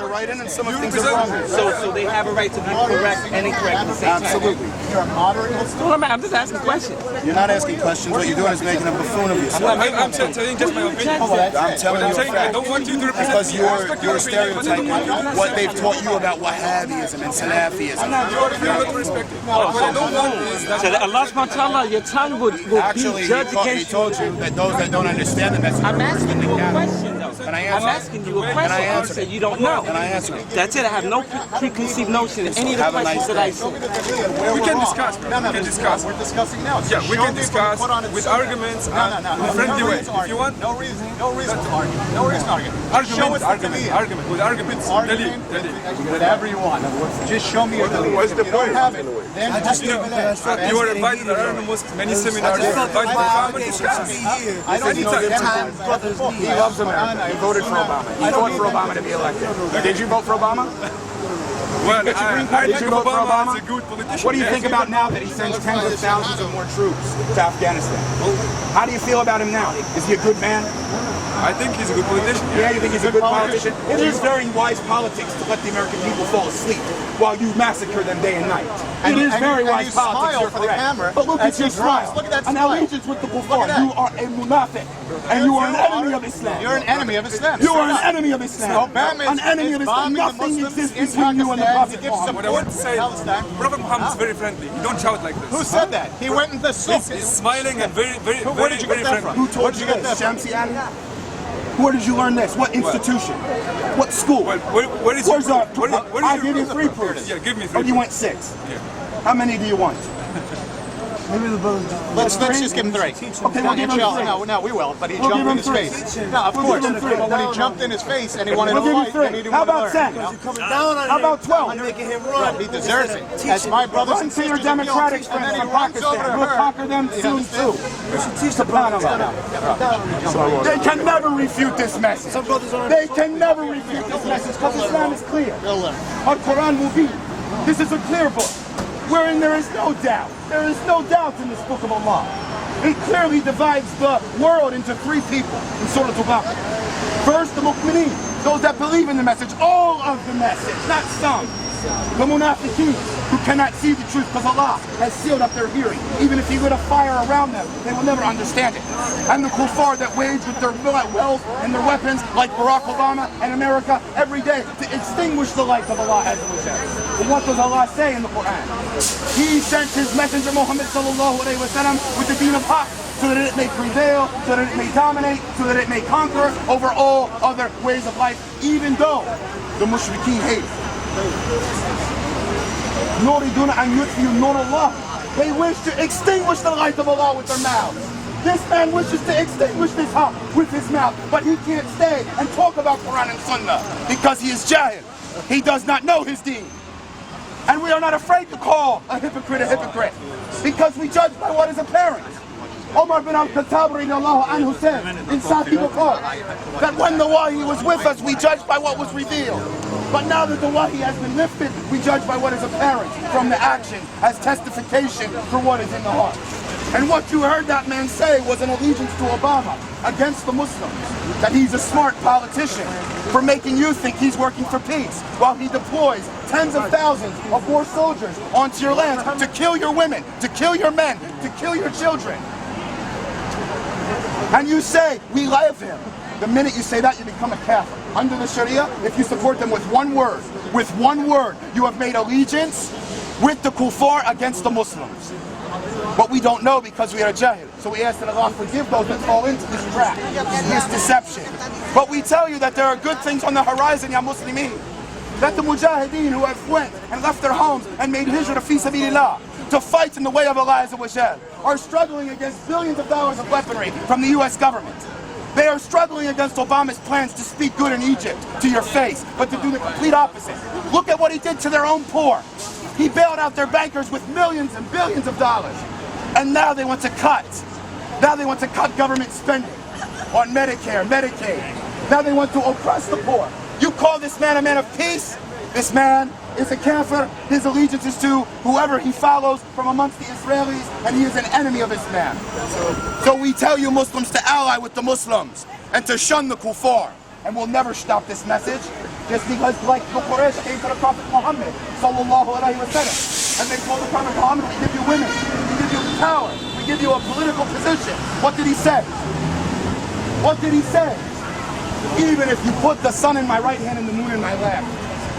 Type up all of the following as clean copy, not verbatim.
they're right in and some of the things are wrong. So they have a right to be correct and incorrect at the same time. Absolutely. You're a moderate Muslim. I'm just asking questions. You're not asking questions. What you're doing is making a buffoon of yourself. I'm telling just my opinion. I'm telling you a I fact. don't want you to represent Because me. you're stereotyping what they've taught you about Wahhabism and Salafism. So Allah subhanahu wa ta'ala, your tongue would Actually, be judged he against told you that those that don't understand the message I'm are asking you a cattle. question though. Can I I'm answer? asking you a Can I question. You answer? said you don't know. Can I answer? That's it. I have no preconceived notion in any of the Have a questions nice that I day. said. We can discuss, bro. We can discuss. We're discussing now. So Yeah, we show can me discuss from Quran and with Sunnah. arguments No, and in a friendly way. If you want, no reason to argue. No reason to argue. Show us argument with arguments. Argument, whatever you want. Just show me your delete. What's the If you don't point? have it, then just You were invited to many seminars. You were invited to come and discuss. I don't need Anytime. He loves America. He voted for Obama. He fought for Obama to be elected. Did you vote for Obama? Well, I Did think you vote for Obama Obama? is a good politician. What do you Yes. think about now that he sends tens of thousands of more troops to Afghanistan? How do you feel about him now? Is he a good man? I think he's a good politician. Yeah, you think he's a good politician? It is very wise politics to let the American people fall asleep while you massacre them day and night. It is very wise you politics, smile you're for the correct. camera But look as at your he drops. smile. Look at that An smile. allegiance with the Look kuffar. at that. You are a munafiq. And you are an enemy of Islam. You're an enemy of Islam. You are an enemy of Islam. Obama An enemy of Islam. Nothing exists between you and the Prophet Muhammad. What I want to say, Prophet Muhammad is very friendly. You don't shout like this. Who said that? He went in the souk. He's smiling and very Where did you get that from? Who told you get this? that from? Shamsi Ali? Where did you learn this? What institution? What school? Well, where is Where's your our proof? Where is I your give you proof? 3 proofs. Yeah, give me Oh, 3 you proofs. want 6. Yeah. How many do you want? Let's just give him 3. Okay, we'll give him 3. No, we will. But he We'll jumped give in him his 3. face. No, of We'll course. give him 3. But when he jumped in his face and he wanted to We'll fight, give you then he 3. didn't How want to about learn. 10? How about 12? He deserves it. As my brothers Run and to your sisters, democratic and then friends he from runs over Pakistan. to We'll her. conquer them soon too. SubhanAllah. They can never refute this message. They can never refute this message because Islam is clear. Our Quran will be. This is a clear book wherein there is no doubt. There is no doubt in this book of Allah. It clearly divides the world into 3 people in Surah Al-Baqarah. First, the mu'mineen, those that believe in the message, all of the message, not some. The munafiqeen, who cannot see the truth because Allah has sealed up their hearing. Even if He lit a fire around them, they will never understand it. And the kuffar that wage with their wealth and their weapons, like Barack Obama and America, every day to extinguish the light of Allah Azza wa Jalla. And what does Allah say in the Quran? He sent His messenger Muhammad sallallahu alayhi wa sallam with the deen of haqq, so that it may prevail, so that it may dominate, so that it may conquer over all other ways of life, even though the mushrikeen hate it. They wish to extinguish the light of Allah with their mouths. This man wishes to extinguish this haqq with his mouth, but he can't stay and talk about Quran and Sunnah because he is jahil. He does not know his deen. And we are not afraid to call a hypocrite because we judge by what is apparent. Omar bin al-Khattab radiallahu anhu said in Sahih Bukhari that when the wahi was with us, we judged by what was revealed. But now that the wahi has been lifted, we judge by what is apparent from the action as testification for what is in the heart. And what you heard that man say was an allegiance to Obama against the Muslims, that he's a smart politician for making you think he's working for peace, while he deploys tens of thousands of more soldiers onto your land to kill your women, to kill your men, to kill your children. And you say, we love him. The minute you say that, you become a kafir. Under the Sharia, if you support them with one word, you have made allegiance with the kuffar against the Muslims. But we don't know because we are jahil. So we ask that Allah forgive those that fall into this trap, this deception. But we tell you that there are good things on the horizon, ya Muslimin. That the mujahideen who have went and left their homes and made hijrah fi sabilillah to fight in the way of Allah Azza wa Jal are struggling against billions of dollars of weaponry from the US government. They are struggling against Obama's plans to speak good in Egypt to your face, but to do the complete opposite. Look at what he did to their own poor. He bailed out their bankers with millions and billions of dollars. And now they want to cut. Now they want to cut government spending on Medicare, Medicaid. Now they want to oppress the poor. You call this man a man of peace? This man is a kafir. His allegiance is to whoever he follows from amongst the Israelis, and he is an enemy of Islam. So we tell you Muslims to ally with the Muslims and to shun the kuffar. and will never stop this message, just because like the Quraysh came to the Prophet Muhammad sallallahu alaihi wasallam, and they told the Prophet Muhammad, we give you women, we give you power, we give you a political position. What did he say? What did he say? Even if you put the sun in my right hand and the moon in my left,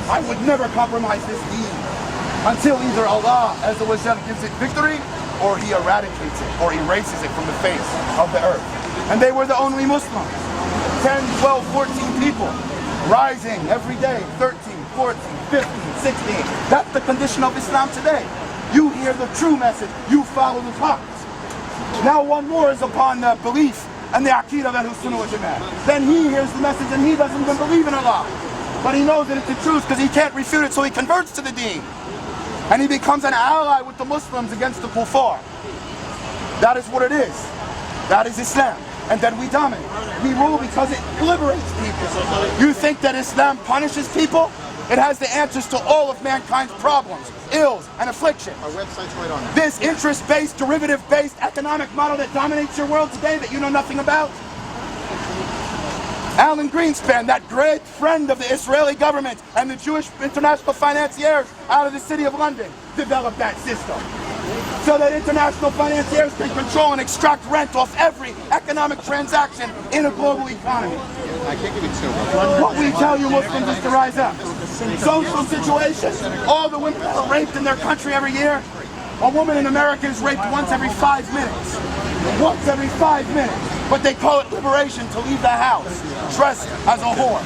I would never compromise this deen until either Allah Azza wa Jalla gives it victory, or he eradicates it, or erases it from the face of the earth. And they were the only Muslims. 10, 12, 14 people rising every day, 13, 14, 15, 16. That's the condition of Islam today. You hear the true message, you follow the prophets. Now one more is upon the belief and the Aqeedah of Ahlus Sunnah wal Jama'ah. Then he hears the message and he doesn't even believe in Allah. But he knows that it's the truth because he can't refute it, so he converts to the deen. And he becomes an ally with the Muslims against the kuffar. That is what it is. That is Islam. And then we dominate. We rule because it liberates people. You think that Islam punishes people? It has the answers to all of mankind's problems, ills, and affliction. Our website's right on it. This interest-based, derivative-based economic model that dominates your world today that you know nothing about? Alan Greenspan, that great friend of the Israeli government and the Jewish international financiers out of the city of London, developed that system. So that international financiers can control and extract rent off every economic transaction in a global economy. I can't give you two. What we tell you Muslims is to rise up. Social situations, all the women that are raped in their country every year. A woman in America is raped once every 5 minutes. Once every 5 minutes. But they call it liberation to leave the house dressed as a whore.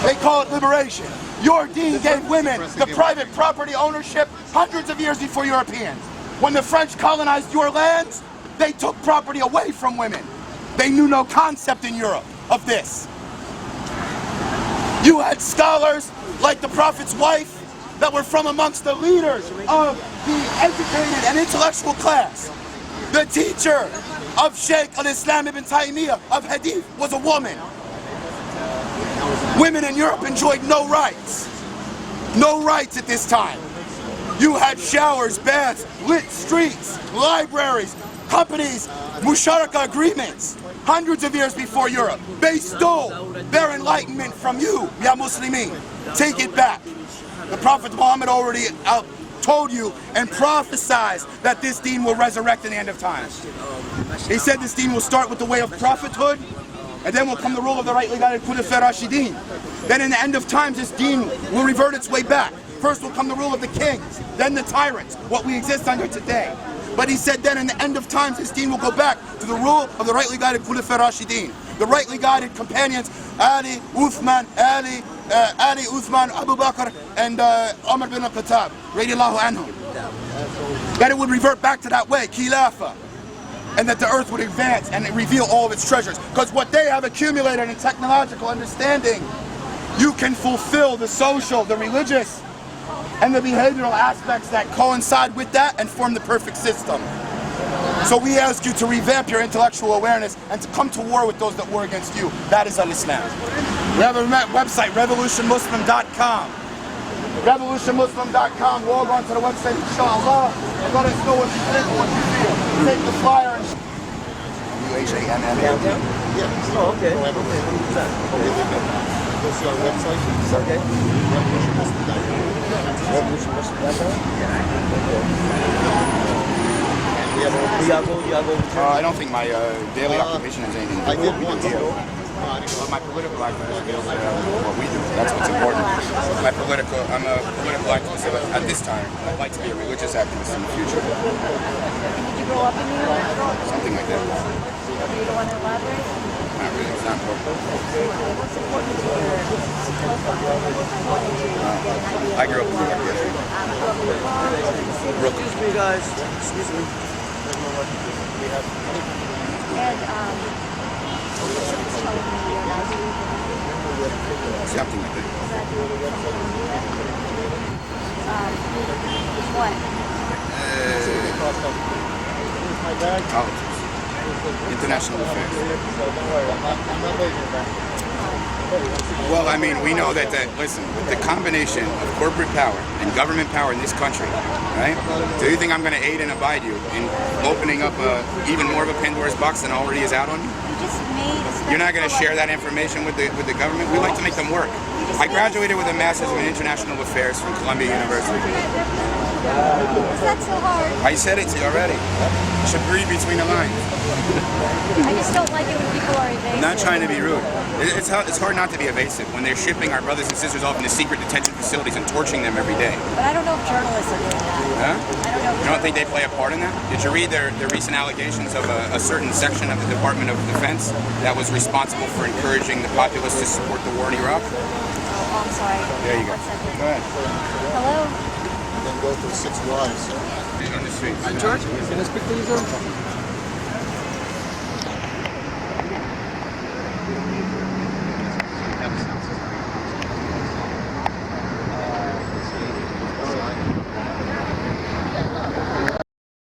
They call it liberation. Your deen gave women the private property ownership hundreds of years before Europeans. When the French colonized your lands, they took property away from women. They knew no concept in Europe of this. You had scholars like the Prophet's wife that were from amongst the leaders of the educated and intellectual class. The teacher of Sheikh al-Islam ibn Taymiyyah of Hadith was a woman. Women in Europe enjoyed no rights. No rights at this time. You had showers, baths, lit streets, libraries, companies, musharaka agreements, hundreds of years before Europe. They stole their enlightenment from you, ya Muslimin. Take it back. The Prophet Muhammad already told you and prophesied that this deen will resurrect in the end of times. He said this deen will start with the way of prophethood, and then will come the rule of the rightly guided Khulafa Rashidin. Then in the end of times, this deen will revert its way back. First will come the rule of the kings, then the tyrants, what we exist under today. But he said then in the end of times, this deen will go back to the rule of the rightly guided Khulafa Rashidin. The rightly guided companions, Ali, Uthman, Uthman, Abu Bakr, and Umar bin al-Khattab, radiallahu anhum. That it would revert back to that way, Khilafah. And that the earth would advance and reveal all of its treasures. Because what they have accumulated in technological understanding, you can fulfill the social, the religious, and the behavioral aspects that coincide with that and form the perfect system. So we ask you to revamp your intellectual awareness and to come to war with those that war against you. That is al-Islam. We have a website, revolutionmuslim.com. Revolutionmuslim.com. Log on to the website, inshallah, and let us know what you think, what you feel. Take the flyer and UHANN. Yeah. Oh, okay. Go see our website. Okay. I don't think my daily occupation has anything to do I did with what we once. do. But my political activism is what we do. That's what's important. I'm a political activist at this time. I'd like to be a religious activist in the future. Did you grow up in New York? Something like that. Do you want to elaborate? Not really. It's not important. What's important to your I grew up in New York. Yes. Brooklyn. Excuse me, guys. Excuse me. And Something like that. what? Politics. International affairs. Well, I mean, we know that, listen, with the combination of corporate power and government power in this country, right? Do you think I'm going to aid and abide you in opening up even more of a Pandora's box than already is out on you? You just made a You're not going to share that information with the government? We like to make them work. I graduated with a master's in international affairs from Columbia University. Is that so hard? I said it to you already. You should read between the lines. I just don't like it when people are evasive. I'm not trying to be rude. It's hard not to be evasive when they're shipping our brothers and sisters off into secret detention facilities and torturing them every day. But I don't know if journalists are doing that. Huh? I don't know. You don't think they play a part in that? Did you read their recent allegations of a certain section of the Department of Defense that was responsible for encouraging the populace to support the war in Iraq? Oh, I'm sorry. There you go. 1 second. Go ahead. Hello? Then go through 6 lives. On the street. George, can I speak to you, sir?